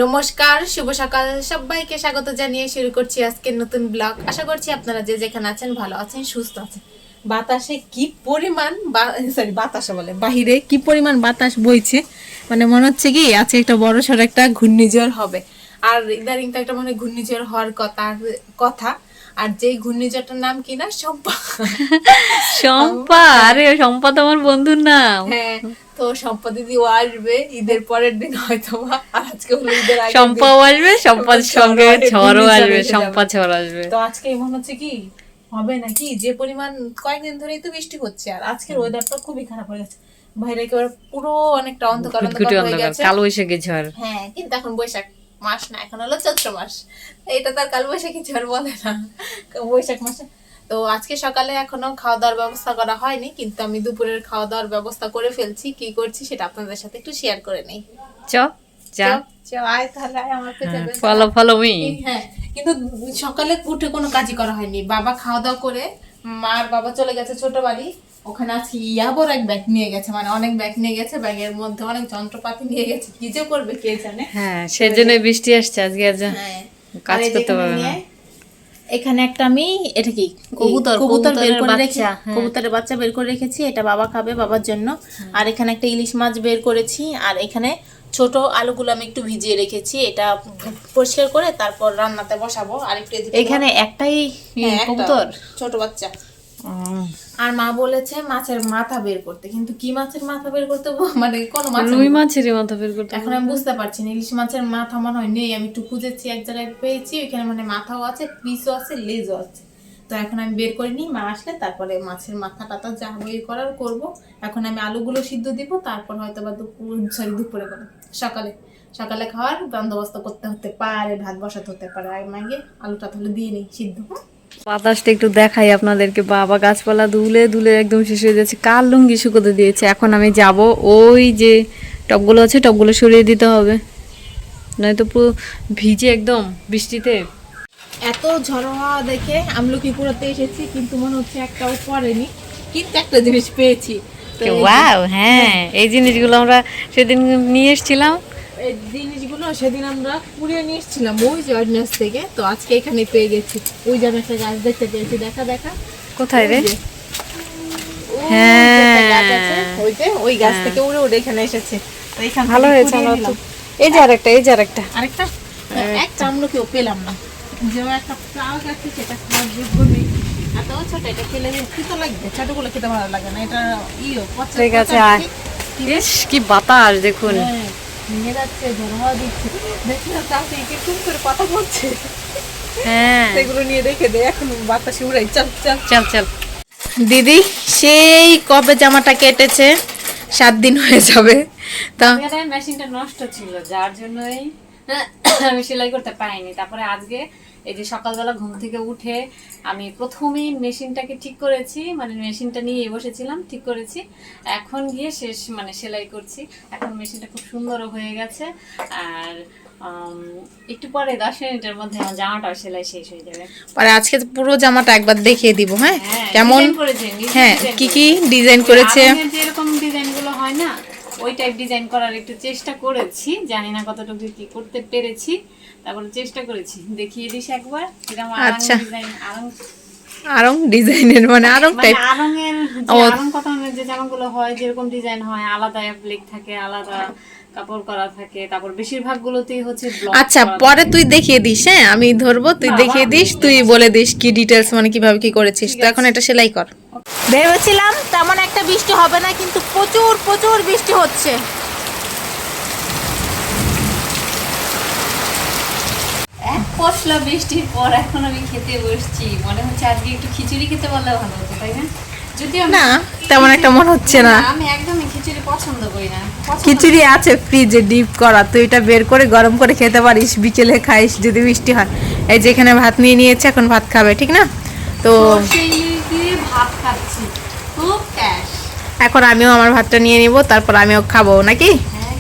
নমস্কার, শুভ সকাল সবাইকে স্বাগত জানিয়ে শুরু করছি আজকের নতুন ব্লগ। আশা করছি আপনারা যে যেখানে আছেন ভালো আছেন, সুস্থ আছেন। বাতাসে কি পরিমাণ বাতাসে বলে বাহিরে কি পরিমাণ বাতাস বইছে, মানে মনে হচ্ছে কি আছে একটা বড় সড় একটা ঘূর্ণিঝড় হবে। আর ইদানিং তো একটা মানে ঘূর্ণিঝড় হওয়ার কথা আর যেই ঘূর্ণিঝড়টার নাম কি না, শম্পা। শম্পা, আরে শম্পা তো আমার বন্ধুর নাম। হ্যাঁ, তো শম্পা দিদিও আসবে ঈদের পরের দিন হয়তো বা। আর আজকে হলো ঈদের আগের দিন। শম্পাও আসবে, শম্পার সঙ্গে ঝড়ও আসবে, শম্পা ঝড় আসবে। তো আজকে মনে হচ্ছে কি হবে নাকি, যে পরিমাণ কয়েকদিন ধরেই তো বৃষ্টি হচ্ছে আর আজকের ওয়েদারটা খুবই খারাপ হয়ে গেছে। বাইরে একেবারে পুরো অনেকটা অন্ধকার অন্ধকার হয়ে গেছে। কাল বৈশাখী ঝড়। হ্যাঁ, কিন্তু এখন বৈশাখ মাস না, এখন হলো চৈত্র মাস। এটা তার কাল বৈশাখী ঝড় বলে না, বৈশাখ মাসে। তো আজকে সকালে এখনো খাওয়া দাওয়ার ব্যবস্থা করা হয়নি, কিন্তু আমি দুপুরের খাওয়া দাওয়ার ব্যবস্থা করে ফেলছি। কি করছি সেটা আপনাদের সাথে একটু শেয়ার করে নেই। হ্যাঁ, কিন্তু সকালে উঠে কোনো কাজই করা হয়নি। বাবা খাওয়া দাওয়া করে বাবা চলে গেছে ছোট বাড়ি। ওখানে আজকে বড় এক ব্যাগ নিয়ে গেছে, মানে অনেক ব্যাগ নিয়ে গেছে, ব্যাগের মধ্যে অনেক যন্ত্রপাতি নিয়ে গেছে, কি যে করবে কে জানে। হ্যাঁ, সেজন্য বৃষ্টি আসছে আজকে, কাজ করতে পারবে না। এখানে একটা আমি এটা কি কবুতর বের করে রেখেছি, কবুতরের বাচ্চা বের করে রেখেছি, এটা বাবা খাবে বাবার জন্য। আর এখানে একটা ইলিশ মাছ বের করেছি, আর এখানে ছোট আলুগুলো আমি একটু ভিজিয়ে রেখেছি, এটা পরিষ্কার করে তারপর রান্নাতে বসাবো। আর একটু এখানে একটাই কবুতর, ছোট বাচ্চা। আর মা বলেছে মাছের মাথা বের করতে, কিন্তু কি মাছের মাথা বের করতে, মানে কোন মাছ, রুই মাছের মাথা বের করতে এখন আমি বুঝতে পারছি না। ইলিশ মাছের মাথা মনে হয় নেই, আমি একটু খুঁজেছি, এক জায়গায় পেয়েছি, ওইখানে মানে মাথাও আছে, পিসও আছে, লেজও আছে। তো এখন আমি বের করে নিই, মা আসলে তারপরে মাছের মাথাটা তো যা বের করার করবো। এখন আমি আলুগুলো সিদ্ধ দিব, তারপর হয়তো বা দুপুরে করে সকালে খাওয়ার বন্দোবস্ত করতে হতে পারে, ভাত বসাতে হতে পারে। আগে আলুটা তাহলে দিয়ে নিই সিদ্ধ। বাতাসটা একটু দেখাই আপনাদেরকে। বাবা গাছপালা দুলে দুলে একদম শেষ হয়ে যাচ্ছে, কার লুঙ্গি শুকোতে দিয়েছে। এখন আমি যাব, ওই যে টবগুলো আছে টবগুলো সরিয়ে দিতে হবে, নয়তো পুরো ভিজে একদম বৃষ্টিতে। এত ঝড় হওয়া দেখে আমলকি কুড়াতে এসেছি, কিন্তু মনে হচ্ছে একটাও পড়েনি, কিন্তু একটা জিনিস পেয়েছি। ওয়াও, হ্যাঁ, এই জিনিসগুলো আমরা সেদিন নিয়ে এসেছিলাম। এই জিনিসগুলো সেদিন আমরা কুড়িয়ে নিয়ে এসেছিলাম ওই জর্নাস থেকে, তো আজকে এখানে পেয়ে গেছি। ওই যে একটা গাছ দেখতে পেয়েছি, দেখা কোথায় রে? হ্যাঁ, ওই গাছ থেকে উড়ে উড়ে এখানে এসেছে। তো এখানে ভালো হয়েছে। এই যে আরেকটা একটা আমলকিও পেলাম না, যে একটা পাওয়া গেছে সেটা খাওয়ার যোগ্য নেই। এত ছোট, এটা খেলে খেতে লাগবে, ছোটগুলো খেতে ভালো লাগে না। এটা ঠিক আছে, ইস কি বাতাস দেখুন। নিয়ে যাচ্ছে, ধোঁয়া দিচ্ছে, দেখি না চাষে খুব করে পাতা পড়ছে। হ্যাঁ, সেগুলো নিয়ে রেখে দে, এখন বাতাসে উড়াই। চল চল চল চল। দিদি সেই কবে জামাটা কেটেছে, 7 দিন হয়ে যাবে। তা মেশিনটা নষ্ট ছিল, যার জন্যই আমি সেলাই করতে পারিনি। তারপরে আজকে এই যে সকালবেলা ঘুম থেকে উঠে আমি প্রথমেই মেশিনটাকে ঠিক করেছি, মানে মেশিনটা নিয়ে বসেছিলাম, ঠিক করেছি। এখন গিয়ে মানে সেলাই করছি। এখন মেশিনটা খুব সুন্দরও হয়ে গেছে। আর একটু পরে 10 মিনিটের মধ্যে আমার জামাটাও সেলাই শেষ হয়ে যাবে। পরে আজকে পুরো জামাটা একবার দেখিয়ে দিব। হ্যাঁ, কেমন করেছে, হ্যাঁ কি কি ডিজাইন করেছে, যেরকম ডিজাইন গুলো হয় না, ওই টাইপ ডিজাইন করার একটু চেষ্টা করেছি। জানি না কতটুকু কি করতে পেরেছি, তারপরে চেষ্টা করেছি। দেখিয়ে দিস একবার। আচ্ছা, আরং ডিজাইনের মানে আরং টাইপ, আরং কত যে জামাগুলো হয় যেরকম ডিজাইন হয়, আলাদা অ্যাপ্লিক থাকে, আলাদা কাপড় করা থাকে, তারপর বেশিরভাগ গুলোতেই হচ্ছে ব্লক। আচ্ছা, পরে তুই দেখিয়ে দিস। হ্যাঁ, আমি ধরবো, তুই দেখিয়ে দিস, তুই বলে দিস কি ডিটেলস, মানে কিভাবে কি করেছিস। তো এখন এটা সেলাই কর। ভেবেছিলাম তেমন একটা বৃষ্টি হবে না, কিন্তু প্রচুর প্রচুর বৃষ্টি হচ্ছে। এক পশলা বৃষ্টির পর এখন আমি খেতে বসছি। মনে হচ্ছে আজকে একটু খিচুড়ি খেতে পারলে ভালো হতো, তাই না? যদিও না, তেমন একটা মনে হচ্ছে না। আমি একদমই খিচুড়ি পছন্দ করি না। খিচুড়ি আছে ফ্রিজে ডিপ করা, তুই এটা বের করে গরম করে খেতে পারিস, বিকেলে খাইস যদি বৃষ্টি হয়। এই যেখানে ভাত নিয়ে নিয়েছে, এখন ভাত খাবে, ঠিক না? তো ভাত খাচ্ছি খুব ক্যাশ। এখন আমিও আমার ভাতটা নিয়ে নিব, তারপর আমিও খাবো নাকি।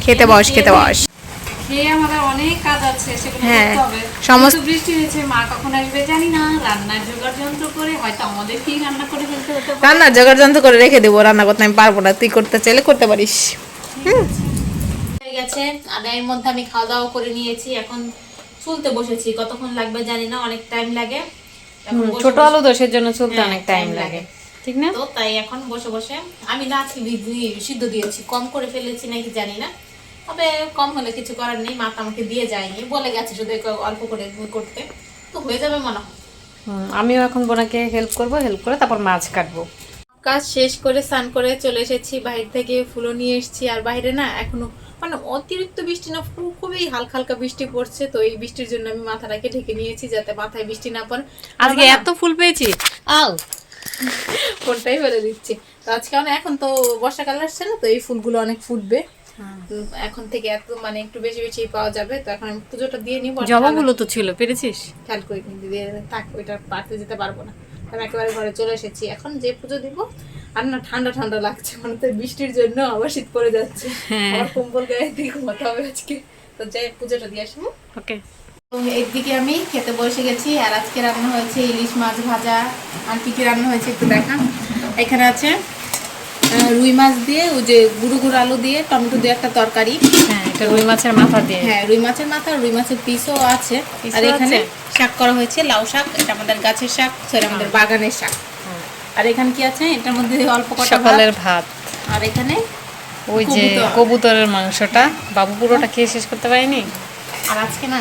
খেতে বস। খেয়ে আমাদের অনেক কাজ আছে, সেগুলো করতে হবে। সমস্ত বৃষ্টি হয়েছে, মা কখন আসবে জানি না। রান্নার জোগাড় যন্ত্র করে হয়তো আমাদেরকেই রান্না করে ফেলতে হতে পারে। রান্নার জোগাড় যন্ত্র করে রেখে দেবো, রান্না করতে আমি পারবো না, তুই করতে চাইলে করতে পারিস। গেছে, আর এর মধ্যে আমি খাওয়া দাওয়া করে নিয়েছি। এখন চুলতে বসেছি, কতক্ষণ লাগবে জানি না, অনেক টাইম লাগে। এখন বসে ছোট বসে- আলু দোষের জন্য চলতে হ্যাঁ, অনেক টাইম time লাগে, ঠিক না? তো তাই এখন বসে বসে আমি না আজকে সিদ্ধ দিয়েছি, কম করে ফেলেছি নাকি জানি না, তবে কম হলে কিছু করার নেই। মা তো আমাকে দিয়ে যায়নি, বলে গেছে শুধু একটু অল্প করে করতে, তো হয়ে যাবে মনে হয়। আমিও এখন বোনাকে হেল্প করে তারপর মাছ কাটবো। কাজ শেষ করে স্নান করে চলে এসেছি, বাইরে থেকে ফুলও নিয়ে এসেছি। আর বাইরে না এখনো মানে অতিরিক্ত বৃষ্টি না, খুবই হালকা হালকা বৃষ্টি পড়ছে, তো এই বৃষ্টির জন্য আমি মাথাটাকে ঢেকে নিয়েছি যাতে মাথায় বৃষ্টি না পড়ে। আজকে এত ফুল পেয়েছি, আও ফোনটাই ফেলে দিচ্ছি। তো আজকে এখন তো বর্ষাকাল আসছে না, তো এই ফুলগুলো অনেক ফুটবে। তো এখন থেকে এত মানে একটু বেশি বেশি পাওয়া যাবে। তো এখন আমি পুজোটা দিয়ে নিব। জবাগুলো তো ছিল, পেরেছিস? খেয়াল করে কিন্তু দিয়ে থাক, ওইটা পারতে যেতে পারবো না। আমি একেবারে ঘরে চলে এসেছি, এখন যে পুজো দিব। আর না ঠান্ডা ঠান্ডা লাগছে, মানে তো বৃষ্টির জন্য আবার শীত পড়ে যাচ্ছে। আর কম্বল গায়ে দিয়ে ঘুমাতে হবে আজকে। তো যাই পুজোটা দিয়ে আসবো। ওকে। তো একদিকে আমি খেতে বসে গেছি, আর আজকে রান্না হয়েছে ইলিশ মাছ ভাজা। আর কি কি রান্না হয়েছে একটু দেখা। এখানে আছে রুই মাছ দিয়ে ওই যে গুঁড়ো গুঁড়ো আলু দিয়ে টমেটো দিয়ে একটা তরকারি। হ্যাঁ, এটা রুই মাছের মাথা দিয়ে। হ্যাঁ, রুই মাছের মাথা, রুই মাছের পিসও আছে। পিসও আর এখানে আছে? শাক করা হয়েছে, লাউ শাক। এটা আমাদের গাছের শাক, সরি আমাদের বাগানের শাক। আর এখানে কি আছে, এটার মধ্যে অল্প কটা সকালের ভাত। ভাত। আর এখানে ওই যে কবুতর। কবুতরের মাংসটা বাবু পুরোটা খেয়ে শেষ করতে পারেনি। আর আজকে না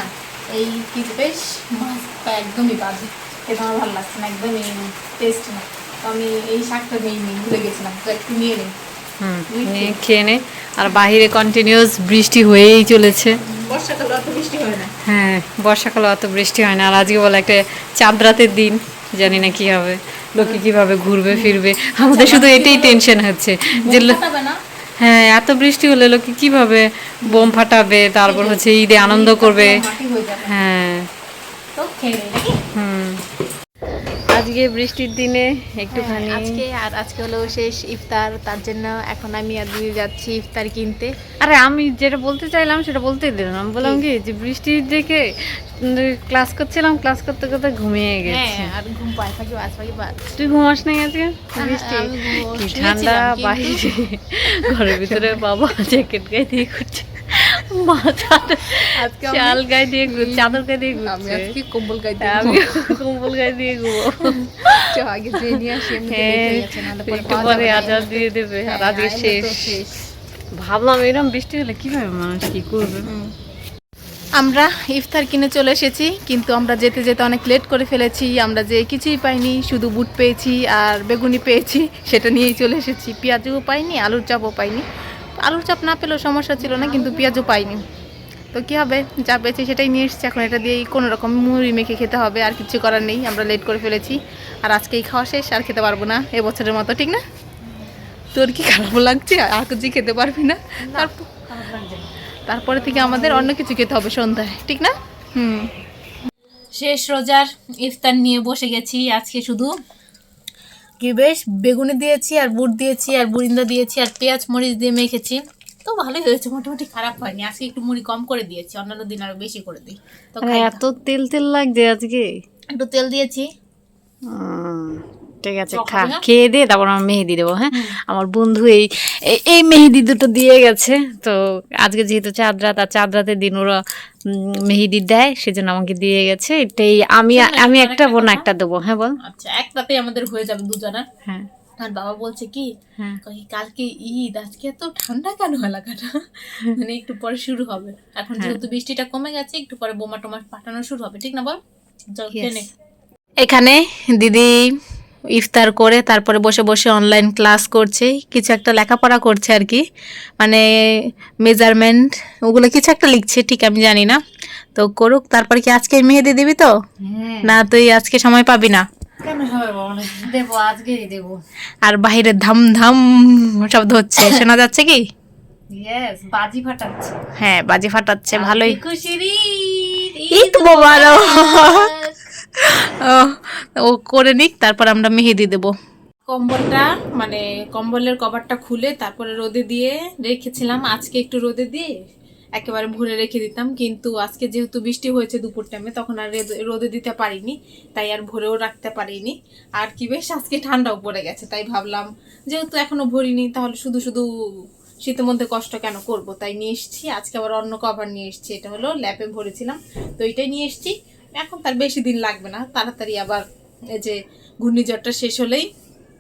এই কি বেশ মাছটা একদমই বাজে, এটা আমার ভালো লাগছে না, একদমই টেস্ট না। তো আমি এই শাকটা নিয়ে ভুলে গেছিলাম, তো একটু নিয়ে নিই। নিয়ে খেয়ে নে। আর বাহিরে কন্টিনিউয়াস বৃষ্টি হয়েই চলেছে। বর্ষাকালে অত বৃষ্টি হয় না। হ্যাঁ, বর্ষাকালে অত বৃষ্টি হয় না। আর আজকে বলে একটা চাঁদ রাতের দিন, জানি না কি হবে, লোকে কিভাবে ঘুরবে ফিরবে। আমাদের শুধু এটাই টেনশন হচ্ছে যে ফাটাবে না? হ্যাঁ, এত বৃষ্টি হলে লোকে কিভাবে বোম ফাটাবে, তারপর হচ্ছে ঈদে আনন্দ করবে। মাটি হয়ে যাবে। হ্যাঁ। তো খেয়ে নিই নাকি? আজকে বৃষ্টির দিনে একটুখানি আজকে হলো শেষ ইফতার, তার জন্য এখন আমি আর দিদি যাচ্ছি ইফতার কিনতে। আরে আমি যেটা বলতে চাইলাম সেটা বলতেই দিলাম। আমি বললাম কি যে বৃষ্টির দেখে ক্লাস করছিলাম, ক্লাস করতে করতে ঘুমিয়ে গেছি। আর ঘুম পায় থাকি বাজ। তুই ঘুমাস নাই আজকে? বৃষ্টি আমি কি শুয়েছিলাম, ঠান্ডা কিন্তু- বাইরে, ঘরের ভিতরে বাবা জ্যাকেট গায়ে দিয়ে ঘুরছে, আজকে আমি- চাল গায়ে দিয়ে চাদর গায়ে দিয়ে আমি ঘুরছে। আজকে কম্বল গাইতে আমি কম্বল গায়ে দিয়ে ঘুমাবো। আগে যে নিয়ে আসি, এমনিতে হ্যাঁ, লেটেই আছে, নাহলে পরে একটু পাওয়া পরে যাবে না। আজান দিয়ে দেবে। আর হ্যাঁ, আজকে আইলে তো শেষ। ভাবলাম এরকম বৃষ্টি হলে কিভাবে মানুষ কি করবে। আমরা ইফতার কিনে চলে এসেছি, কিন্তু আমরা যেতে যেতে অনেক লেট করে ফেলেছি। আমরা যে কিছুই পাইনি, শুধু বুট পেয়েছি আর বেগুনি পেয়েছি, সেটা নিয়েই চলে এসেছি। পেঁয়াজও পাইনি, আলুর চাপও পাইনি। আলুর চাপ না পেলেও সমস্যা ছিল না, কিন্তু পেঁয়াজও পাইনি। তো কী হবে, যা পেয়েছি সেটাই নিয়ে এসেছি। এখন এটা দিয়েই কোনো রকম মুড়ি মেখে খেতে হবে, আর কিছু করার নেই। আমরা লেট করে ফেলেছি, আর আজকেই খাওয়া শেষ, আর খেতে পারবো না এবছরের মতো, ঠিক না? তোর কি খারাপ লাগছে? আর কিছু খেতে পারবি না? তারপরে থেকে আমাদের অন্য কিছু খেতে হবে সন্ধ্যায়, ঠিক না? শেষ রোজার ইফতার নিয়ে বসে গেছি। আজকে শুধু কি বেশ বেগুনি দিয়েছি, আর বুট দিয়েছি, আর বুরিন্দা দিয়েছি, আর পেঁয়াজ মরিচ দিয়ে মেখেছি। তো ভালোই হয়েছে, মোটামুটি খারাপ হয়নি। আজকে একটু মুড়ি কম করে দিয়েছি, অন্যান্য দিন আরো বেশি করে দিই। তো খাই তো। এত তেল তেল লাগছে আজকে। একটু তেল দিয়েছি। ঠিক আছে, তো খা, খাবে না? খেয়ে দে, তারপর আমার মেহেদি দেবো। হ্যাঁ, আমার বন্ধু এই মেহেদি দুটো দিয়ে গেছে। তো আজকে যেহেতু চাঁদ রাত, আর চাঁদ রাতের দিন ওরা মেহেদি দেয়, সেজন্য আমাকে দিয়ে গেছে। এটাই আমি একটা বোন একটা দেবো। হ্যাঁ বল। আচ্ছা, একটাতেই আমাদের হয়ে যাবে দুজনের। হ্যাঁ আর বাবা বলছে কি, হ্যাঁ কালকে ঈদ, আজকে এত ঠান্ডা কেন এলাকাটা? মানে একটু পরে শুরু হবে। এখন যেহেতু বৃষ্টিটা কমে গেছে, একটু পরে বোমা টোমা ফাটানো শুরু হবে, ঠিক না বল? চল খেয়ে নে। এখানে দিদি ইফতার করে তারপরে বসে বসে অনলাইন ক্লাস করছে, কিছু একটা লেখাপড়া করছে আর কি, মানে মেজারমেন্ট ওগুলো কিছু একটা লিখছে, ঠিক আমি জানি না। তো করুক, তারপরে কি আজকে মেহেদি দিবি তো? না তুই আজকে সময় পাবি না? কেন হবে বলে দেবো, আজকেই দেবো। আর বাহিরে ধাম ধাম শব্দ হচ্ছে, শোনা যাচ্ছে কি? ইয়েস, বাজি ফাটাচ্ছে। হ্যাঁ, বাজি ফাটাচ্ছে, ভালোই। খুশির ঈদ মোবারক। ও করে নিক, তারপর আমরা মেহেদি দেব। কম্বলটা মানে কম্বলের কভারটা খুলে তারপরে রোদে দিয়ে রেখেছিলাম। আজকে একটু রোদে দিয়ে একেবারে ভরে রেখে দিতাম, কিন্তু আজকে যেহেতু বৃষ্টি হয়েছে দুপুর টাইমে, তখন আর রোদে দিতে পারিনি, তাই আর ভরেও রাখতে পারিনি। আর কি বেশ আজকে ঠান্ডাও পড়ে গেছে, তাই ভাবলাম যেহেতু এখনো ভরিনি, তাহলে শুধু শুধু শীতের মধ্যে কষ্ট কেন করব, তাই নিয়ে এসেছি। আজকে আবার অন্য কভার নিয়ে এসেছি, এটা হলো ল্যাপে ভরেছিলাম, তো এটাই নিয়ে এসেছি। এখন তার বেশি দিন লাগবে না, তাড়াতাড়ি আবার এই যে ঘূর্ণিঝড়টা শেষ হলেই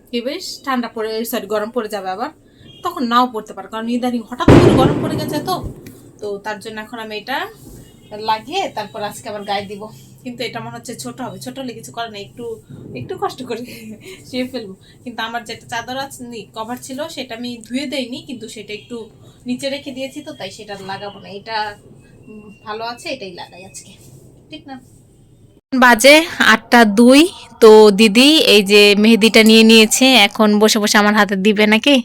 কি বেশ ঠান্ডা পড়ে, সরি গরম পড়ে যাবে আবার, তখন নাও পড়তে পারে, কারণ ইদানিং হঠাৎ করে গরম পড়ে গেছে। তো তো তার জন্য এখন আমি এটা লাগিয়ে তারপর আজকে আবার গায়ে দিব। কিন্তু এটা মনে হচ্ছে ছোট হবে, ছোট হলে কিছু করে না, একটু একটু কষ্ট করে শুয়ে ফেলবো। কিন্তু আমার যেটা চাদর আছে কভার ছিল সেটা আমি ধুয়ে দেইনি, কিন্তু সেটা একটু নিচে রেখে দিয়েছি, তো তাই সেটা লাগাবো না। এটা ভালো আছে, এটাই লাগাই আজকে, ঠিক না? বাজে 8টা 2। তো দিদি এই যে মেহেদিটা নিয়ে নিয়েছে, এখন বসে বসে আমার হাতে দিবে নাকি।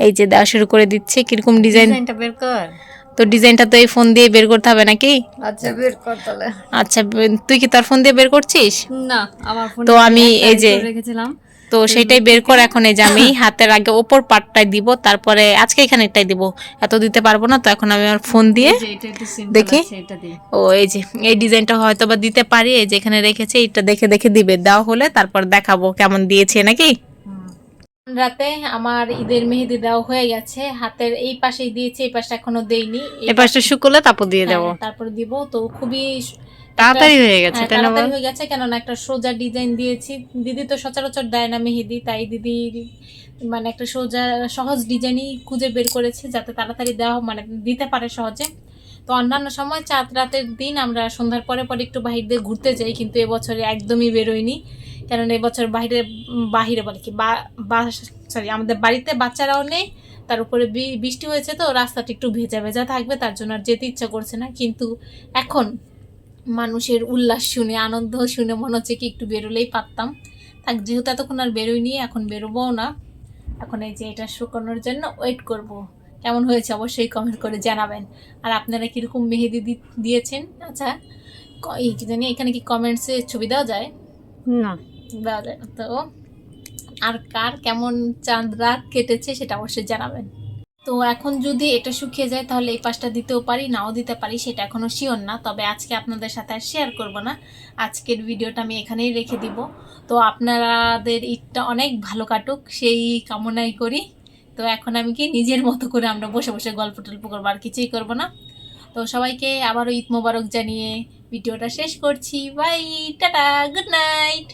এই যে দেওয়া শুরু করে দিচ্ছে। কিরকম ডিজাইনটা বের কর। তো ডিজাইনটা তো এই ফোন দিয়ে বের করতে হবে নাকি? আচ্ছা বের কর তাহলে। আচ্ছা, তুই কি তোর ফোন দিয়ে বের করছিস? না, আমার ফোনে তো আমি এই যে রেখেছিলাম, তো সেটাই বের করে এখন এই যে আমি হাতের আগে ওপর পার্টটাই দিব, তারপরে আজকে এখানেরটাই দিব, এত দিতে পারবো না। তো এখন আমি আমার ফোন দিয়ে দেখি। ও এই যে এই ডিজাইনটা হয়তো বা দিতে পারি, এই যে এখানে রেখেছে, এটা দেখে দেখে দিবে, দেওয়া হলে তারপর দেখাবো কেমন দিয়েছে নাকি। রাতে আমার ঈদের মেহেদি দেওয়া হয়ে গেছে, হাতের এই পাশেই দিয়েছি, এই পাশটা এখনো দেইনি, এই পাশটা শুকোলে তারপর দিয়ে দেবো, তারপর দিব। তো খুবই তাড়াতাড়ি হয়ে গেছে, তাড়াতাড়ি হয়ে গেছে, কেননা একটা সোজা ডিজাইন দিয়েছি। দিদি তো সচরাচর দেয় না মেহেদি, তাই দিদি মানে একটা সোজা সহজ ডিজাইনই খুঁজে বের করেছে, যাতে তাড়াতাড়ি দেওয়া মানে দিতে পারে সহজে। তো অন্যান্য সময় চাঁদ রাতের দিন আমরা সন্ধ্যার পরে পরে একটু বাহির দিয়ে ঘুরতে যাই, কিন্তু এবছরে একদমই বেরোয়নি, কারণ এবছর বাহিরে বাহিরে বলে কি সরি আমাদের বাড়িতে বাচ্চারাও নেই, তার উপরে বৃষ্টি হয়েছে, তো রাস্তাটা একটু ভেজা ভেজা থাকবে, তার জন্য আর যেতে ইচ্ছা করছে না। কিন্তু এখন মানুষের উল্লাস শুনে, আনন্দ শুনে মনে হচ্ছে কি একটু বেরোলেই পারতাম। থাক, যেহেতু এতক্ষণ আর বেরোয়নি, এখন বেরোবও না। এখন এই যে এটা শুকানোর জন্য ওয়েট করব। কেমন হয়েছে অবশ্যই কমেন্ট করে জানাবেন। আর আপনারা কীরকম মেহেদি দিয়েছেন। আচ্ছা, এই কি জানি এখানে কি কমেন্টসে ছবি দেওয়া যায়? না, দেওয়া যায় না। তো আর কার কেমন চাঁদ রাত কেটেছে সেটা অবশ্যই জানাবেন। তো এখন যদি এটা শুকিয়ে যায় তাহলে এই পাশটা দিতেও পারি, নাও দিতে পারি, সেটা এখনও শিওর না। তবে আজকে আপনাদের সাথে আর শেয়ার করব না, আজকের ভিডিওটা আমি এখানেই রেখে দিব। তো আপনাদের ঈদটা অনেক ভালো কাটুক সেই কামনাই করি। তো এখন আমি কি নিজের মতো করে আমরা বসে বসে গল্প টল্প করবো, আর কিছুই করবো না। তো সবাইকে আবারও ঈদ মোবারক জানিয়ে ভিডিওটা শেষ করছি। Bye, tata, good night.